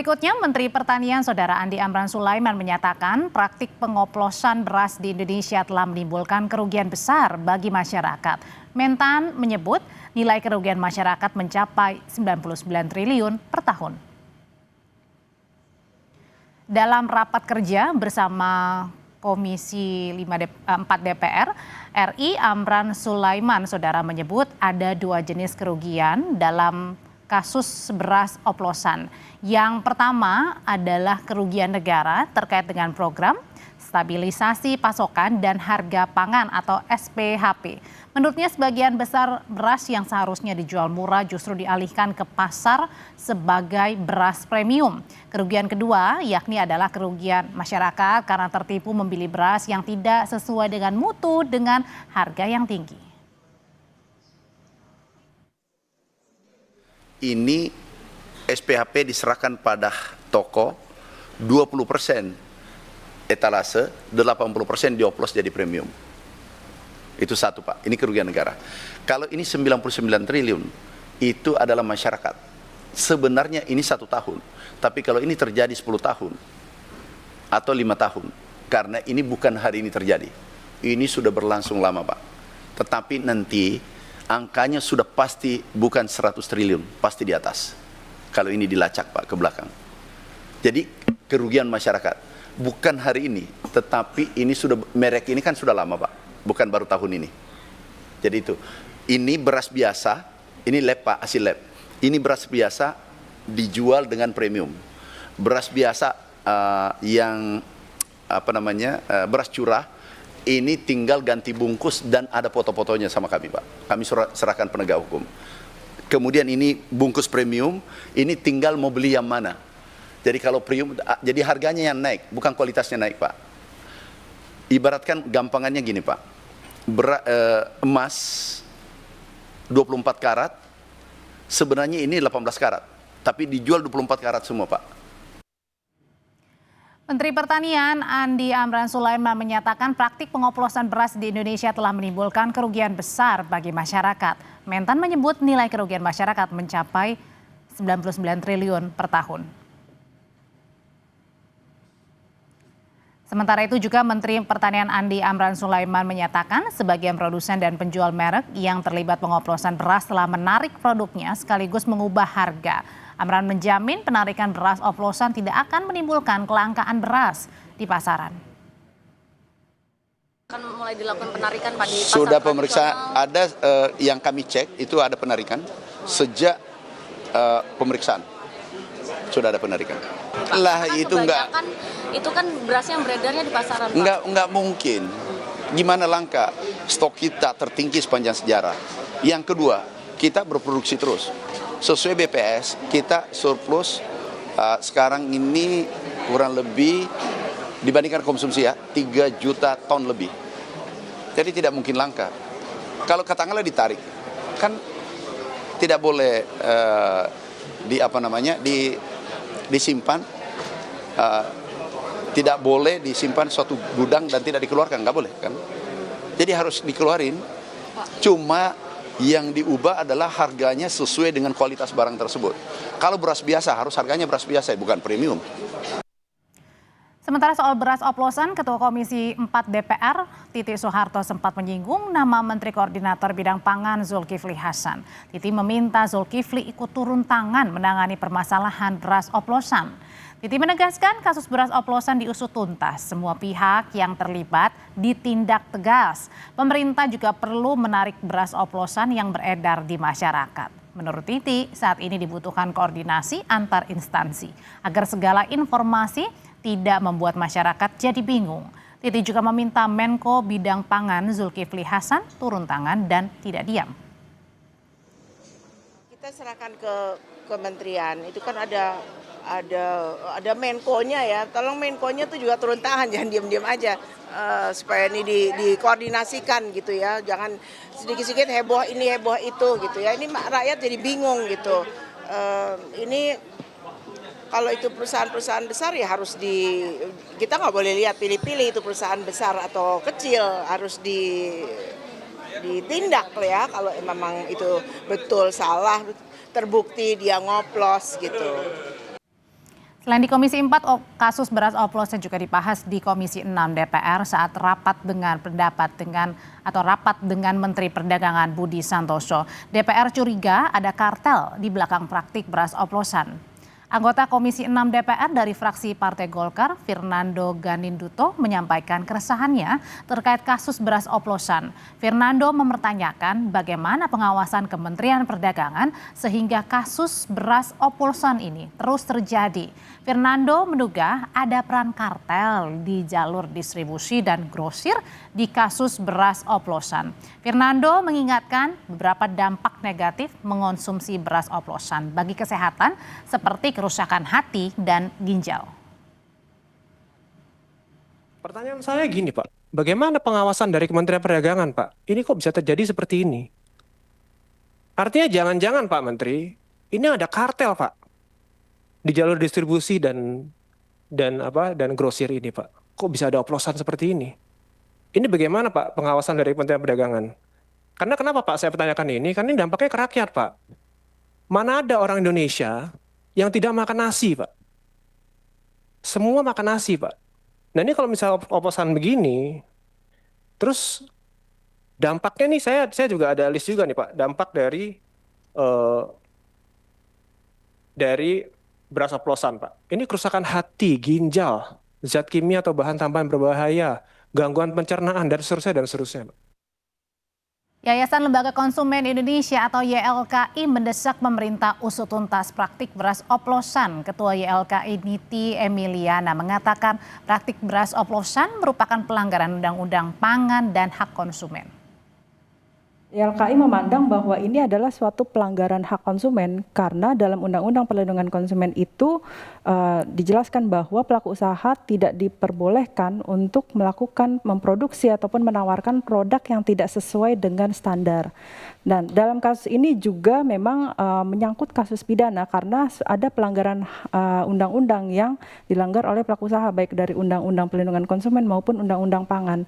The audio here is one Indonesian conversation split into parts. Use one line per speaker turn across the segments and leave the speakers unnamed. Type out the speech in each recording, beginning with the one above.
Berikutnya, Menteri Pertanian Saudara Andi Amran Sulaiman menyatakan praktik pengoplosan beras di Indonesia telah menimbulkan kerugian besar bagi masyarakat. Mentan menyebut nilai kerugian masyarakat mencapai 99 triliun per tahun. Dalam rapat kerja bersama Komisi 4 DPR RI, Amran Sulaiman Saudara menyebut ada dua jenis kerugian dalam kasus beras oplosan. Yang pertama adalah kerugian negara terkait dengan program stabilisasi pasokan dan harga pangan atau SPHP. Menurutnya sebagian besar beras yang seharusnya dijual murah justru dialihkan ke pasar sebagai beras premium. Kerugian kedua yakni adalah kerugian masyarakat karena tertipu membeli beras yang tidak sesuai dengan mutu dengan harga yang tinggi.
Ini SPHP diserahkan pada toko 20% etalase, 80% dioplos jadi premium. Itu satu Pak, ini kerugian negara. Kalau ini 99 triliun, itu adalah masyarakat. Sebenarnya ini 1 tahun, tapi kalau ini terjadi 10 tahun atau 5 tahun, karena ini bukan hari ini terjadi. Ini sudah berlangsung lama Pak. Tetapi nanti angkanya sudah pasti bukan 100 triliun, pasti di atas. Kalau ini dilacak Pak ke belakang. Jadi kerugian masyarakat bukan hari ini, tetapi ini sudah, merek ini kan sudah lama Pak, bukan baru tahun ini. Jadi itu, ini beras biasa, ini lab Pak, hasil lab. Ini beras biasa dijual dengan premium. Beras biasa yang beras curah, ini tinggal ganti bungkus dan ada foto-fotonya sama kami Pak. Kami serahkan penegak hukum. Kemudian ini bungkus premium, ini tinggal mau beli yang mana. Jadi kalau premium, jadi harganya yang naik, bukan kualitasnya naik Pak. Ibaratkan gampangannya gini Pak, emas 24 karat, sebenarnya ini 18 karat, tapi dijual 24 karat semua Pak.
Menteri Pertanian Andi Amran Sulaiman menyatakan praktik pengoplosan beras di Indonesia telah menimbulkan kerugian besar bagi masyarakat. Mentan menyebut nilai kerugian masyarakat mencapai 99 triliun per tahun. Sementara itu juga Menteri Pertanian Andi Amran Sulaiman menyatakan sebagian produsen dan penjual merek yang terlibat pengoplosan beras telah menarik produknya sekaligus mengubah harga. Amran menjamin penarikan beras oplosan tidak akan menimbulkan kelangkaan beras di pasaran.
Akan mulai dilakukan penarikan Pak di pasar
sudah pemeriksaan, ada yang kami cek itu ada penarikan sejak pemeriksaan. Sudah ada penarikan. Lah itu enggak.
Itu kan beras yang beredarnya di pasaran Pak.
Enggak mungkin. Gimana langka? Stok kita tertinggi sepanjang sejarah. Yang kedua, kita berproduksi terus. Sesuai BPS, kita surplus sekarang ini kurang lebih dibandingkan konsumsi ya, 3 juta ton lebih. Jadi tidak mungkin langka. Kalau katakanlah ditarik, kan tidak boleh disimpan, tidak boleh disimpan suatu gudang dan tidak dikeluarkan, nggak boleh kan? Jadi harus dikeluarin. Cuma yang diubah adalah harganya sesuai dengan kualitas barang tersebut. Kalau beras biasa harus harganya beras biasa, bukan premium.
Sementara soal beras oplosan, Ketua Komisi 4 DPR Titi Soeharto sempat menyinggung nama Menteri Koordinator Bidang Pangan Zulkifli Hasan. Titi meminta Zulkifli ikut turun tangan menangani permasalahan beras oplosan. Titi menegaskan kasus beras oplosan diusut tuntas, semua pihak yang terlibat ditindak tegas. Pemerintah juga perlu menarik beras oplosan yang beredar di masyarakat. Menurut Titi, saat ini dibutuhkan koordinasi antar instansi agar segala informasi tidak membuat masyarakat jadi bingung. Titi juga meminta Menko Bidang Pangan Zulkifli Hasan turun tangan dan tidak diam.
Kita serahkan ke kementerian, itu kan ada Menko-nya ya, tolong Menko-nya tuh juga turun tangan, jangan diam-diam aja supaya ini dikoordinasikan gitu ya, jangan sedikit-sedikit heboh ini heboh itu gitu ya, ini rakyat jadi bingung gitu. Ini kalau itu perusahaan-perusahaan besar ya harus kita nggak boleh lihat pilih-pilih itu perusahaan besar atau kecil, harus ditindak ya kalau memang itu betul salah, terbukti dia ngoplos gitu.
Selain di Komisi 4, kasus beras oplosan juga dibahas di Komisi 6 DPR saat rapat dengan Menteri Perdagangan Budi Santoso. DPR curiga ada kartel di belakang praktik beras oplosan. Anggota Komisi 6 DPR dari fraksi Partai Golkar, Fernando Ganinduto, menyampaikan keresahannya terkait kasus beras oplosan. Fernando mempertanyakan bagaimana pengawasan Kementerian Perdagangan sehingga kasus beras oplosan ini terus terjadi. Fernando menduga ada peran kartel di jalur distribusi dan grosir di kasus beras oplosan. Fernando mengingatkan beberapa dampak negatif mengonsumsi beras oplosan bagi kesehatan seperti kerusakan hati dan ginjal.
Pertanyaan saya gini Pak, bagaimana pengawasan dari Kementerian Perdagangan Pak? Ini kok bisa terjadi seperti ini? Artinya jangan-jangan Pak Menteri, ini ada kartel Pak di jalur distribusi dan grosir ini Pak. Kok bisa ada oplosan seperti ini? Ini bagaimana Pak pengawasan dari Kementerian Perdagangan? Karena kenapa Pak saya pertanyakan ini? Karena ini dampaknya ke rakyat Pak. Mana ada orang Indonesia yang tidak makan nasi Pak? Semua makan nasi Pak. Nah ini kalau misalnya oplosan begini, terus dampaknya nih saya juga ada list juga nih Pak. Dampak dari beras oplosan Pak. Ini kerusakan hati, ginjal, zat kimia atau bahan tambahan berbahaya, gangguan pencernaan dan seterusnya Pak.
Yayasan Lembaga Konsumen Indonesia atau YLKI mendesak pemerintah usut tuntas praktik beras oplosan. Ketua YLKI Niti Emiliana mengatakan praktik beras oplosan merupakan pelanggaran Undang-Undang Pangan dan Hak Konsumen.
YLKI memandang bahwa ini adalah suatu pelanggaran hak konsumen karena dalam Undang-Undang Perlindungan Konsumen itu dijelaskan bahwa pelaku usaha tidak diperbolehkan untuk memproduksi ataupun menawarkan produk yang tidak sesuai dengan standar. Dan dalam kasus ini juga memang menyangkut kasus pidana karena ada pelanggaran undang-undang yang dilanggar oleh pelaku usaha baik dari Undang-Undang Perlindungan Konsumen maupun Undang-Undang Pangan.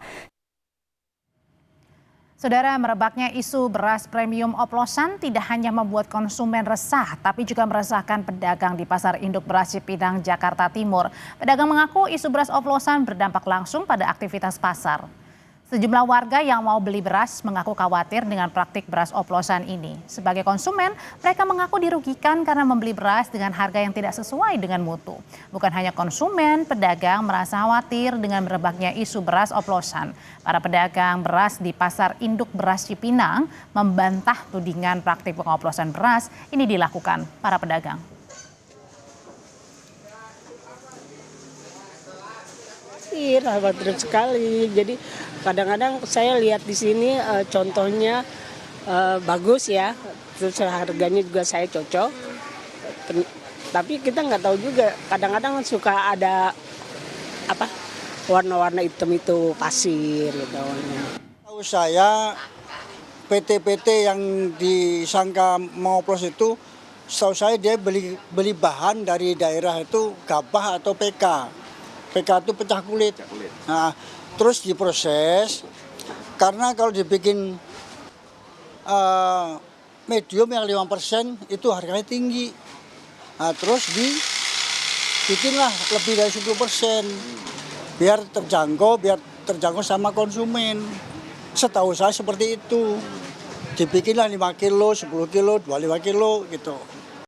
Saudara, merebaknya isu beras premium oplosan tidak hanya membuat konsumen resah, tapi juga meresahkan pedagang di Pasar Induk Beras Cipinang, Jakarta Timur. Pedagang mengaku isu beras oplosan berdampak langsung pada aktivitas pasar. Sejumlah warga yang mau beli beras mengaku khawatir dengan praktik beras oplosan ini. Sebagai konsumen, mereka mengaku dirugikan karena membeli beras dengan harga yang tidak sesuai dengan mutu. Bukan hanya konsumen, pedagang merasa khawatir dengan merebaknya isu beras oplosan. Para pedagang beras di Pasar Induk Beras Cipinang membantah tudingan praktik pengoplosan beras ini dilakukan para pedagang.
Khawatir sekali. Jadi kadang-kadang saya lihat di sini contohnya bagus ya, terus harganya juga saya cocok. Tapi kita nggak tahu juga. Kadang-kadang suka ada warna-warna hitam itu pasir gitu.
Tahu saya PT-PT yang disangka mengoplos itu, setahu saya dia beli bahan dari daerah itu gabah atau PK. PK itu pecah kulit. Nah, terus diproses. Karena kalau dibikin medium yang 5% itu harganya tinggi. Nah, terus dibikinlah lebih dari 10%. Biar terjangkau sama konsumen. Setahu saya seperti itu. Dibikinlah 5 kilo, 10 kilo, 25 kilo gitu.